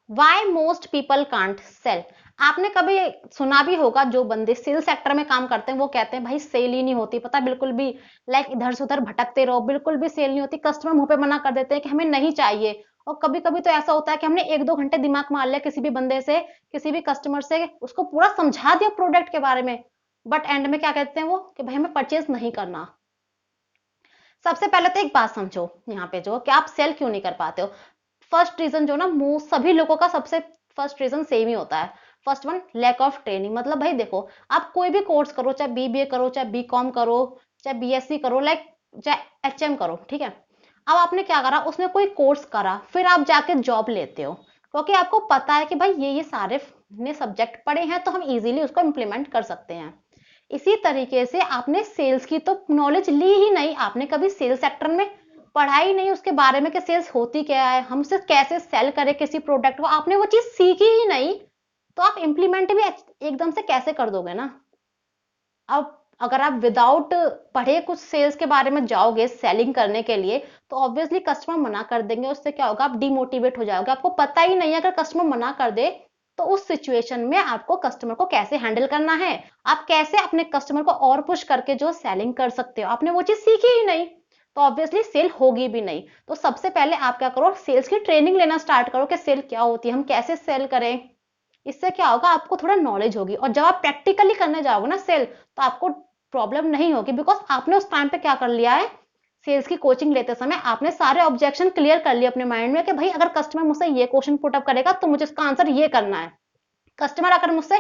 Why most people can't sell. आपने कभी सुना भी होगा, जो बंदे सेल सेक्टर में काम करते हैं वो कहते हैं भाई सेल ही नहीं होती, पता बिल्कुल भी, लाइक इधर से उधर भटकते रहो, बिल्कुल भी सेल नहीं होती, कस्टमर मुंह पे मना कर देते हैं कि हमें नहीं चाहिए। और कभी कभी तो ऐसा होता है कि हमने 1-2 घंटे दिमाग मार लिया किसी भी बंदे से, किसी भी कस्टमर से, उसको पूरा समझा दिया प्रोडक्ट के बारे में, बट एंड में क्या कहते हैं वो कि भाई हमें परचेज नहीं करना। सबसे पहले तो एक बात समझो यहाँ पे जो कि आप सेल क्यों नहीं कर पाते हो। फर्स्ट रीजन जो ना, मोस्ट सभी लोगों का सबसे फर्स्ट रीजन सेम ही होता है। First one, lack of training. मतलब भाई देखो, आप कोई भी कोर्स करो, चाहे बीबीए करो, चाहे बीकॉम करो, चाहे बीएससी करो, लाइक चाहे एचएम करो, ठीक है। अब आपने क्या करा, उसमें कोई कोर्स करा, फिर आप जाके जॉब लेते हो, क्योंकि आपको पता है कि भाई ये सारे ने सब्जेक्ट पढ़े हैं तो हम इजीली उसको इम्प्लीमेंट कर सकते हैं। इसी तरीके से आपने सेल्स की तो नॉलेज ली ही नहीं, आपने कभी सेल्स सेक्टर में पढ़ा ही नहीं उसके बारे में कि सेल्स होती क्या है, हम उसे कैसे सेल करें किसी प्रोडक्ट को, आपने वो चीज सीखी ही नहीं, तो आप इम्प्लीमेंट भी एकदम से कैसे कर दोगे ना। अब अगर आप विदाउट पढ़े कुछ सेल्स के बारे में जाओगे सेलिंग करने के लिए, तो ऑब्वियसली कस्टमर मना कर देंगे, उससे क्या होगा, आप डिमोटिवेट हो जाओगे, आपको पता ही नहीं है अगर कस्टमर मना कर दे तो उस सिचुएशन में आपको कस्टमर को कैसे हैंडल करना है, आप कैसे अपने कस्टमर को और पुश करके जो सेलिंग कर सकते हो, आपने वो चीज सीखी ही नहीं, तो ऑब्वियसली सेल होगी भी नहीं। तो सबसे पहले आप क्या करो, सेल्स की ट्रेनिंग लेना स्टार्ट करो कि सेल क्या होती है, हम कैसे सेल करें। इससे क्या होगा, आपको थोड़ा नॉलेज होगी, और जब आप प्रैक्टिकली करने जाओगे ना सेल, तो आपको प्रॉब्लम नहीं होगी, बिकॉज आपने उस टाइम पे क्या कर लिया है, सेल्स की कोचिंग लेते समय आपने सारे ऑब्जेक्शन क्लियर कर लिए अपने माइंड में कि भाई अगर कस्टमर मुझसे ये क्वेश्चन पुटअप करेगा तो मुझे इसका आंसर ये करना है, कस्टमर अगर मुझसे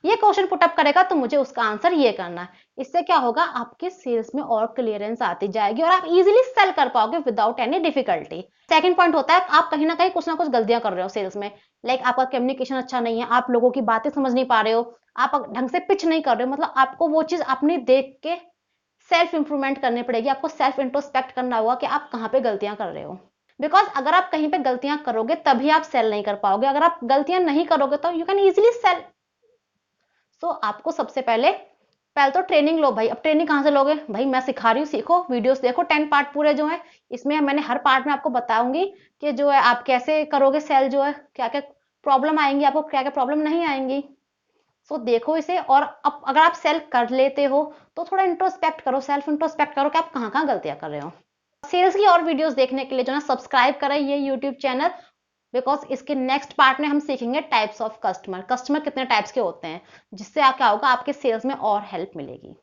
ये क्वेश्चन पुटअप करेगा तो मुझे उसका आंसर ये करना है। इससे क्या होगा, आपके सेल्स में और क्लियरेंस आती जाएगी और आप इजीली सेल कर पाओगे without any difficulty. Second point होता है, आप कहीं ना कहीं कुछ ना कुछ गलतियां कर रहे हो सेल्स में, लाइक आपका कम्युनिकेशन अच्छा नहीं है, आप लोगों की बातें समझ नहीं पा रहे हो, आप ढंग से पिच नहीं कर रहे हो, मतलब आपको वो चीज अपनी देख के सेल्फ इंप्रूवमेंट करनी पड़ेगी, आपको सेल्फ इंट्रोस्पेक्ट करना होगा कि आप कहाँ पे गलतियां कर रहे हो। बिकॉज अगर आप कहीं पे गलतियां करोगे तभी आप सेल नहीं कर पाओगे, अगर आप गलतियां नहीं करोगे तो यू कैन इजीली सेल। सो आपको सबसे पहले पहले तो ट्रेनिंग लो भाई। अब ट्रेनिंग कहाँ से लोगे भाई, मैं सिखा रही हूँ, सीखो, वीडियोस देखो, 10 पार्ट पूरे जो है, इसमें मैंने हर पार्ट में आपको बताऊंगी कि जो है आप कैसे करोगे सेल, जो है क्या क्या प्रॉब्लम आएंगी आपको, क्या क्या प्रॉब्लम नहीं आएंगी। सो देखो इसे, और अब अगर आप सेल कर लेते हो तो थोड़ा इंट्रोस्पेक्ट करो, सेल्फ इंट्रोस्पेक्ट करो कि आप कहाँ कहाँ गलतियां कर रहे हो। सेल्स की और वीडियोस देखने के लिए जो है सब्सक्राइब करें ये यूट्यूब चैनल, बिकॉज इसके नेक्स्ट पार्ट में हम सीखेंगे टाइप्स ऑफ कस्टमर, कस्टमर कितने टाइप्स के होते हैं, जिससे क्या होगा, आपके सेल्स में और हेल्प मिलेगी।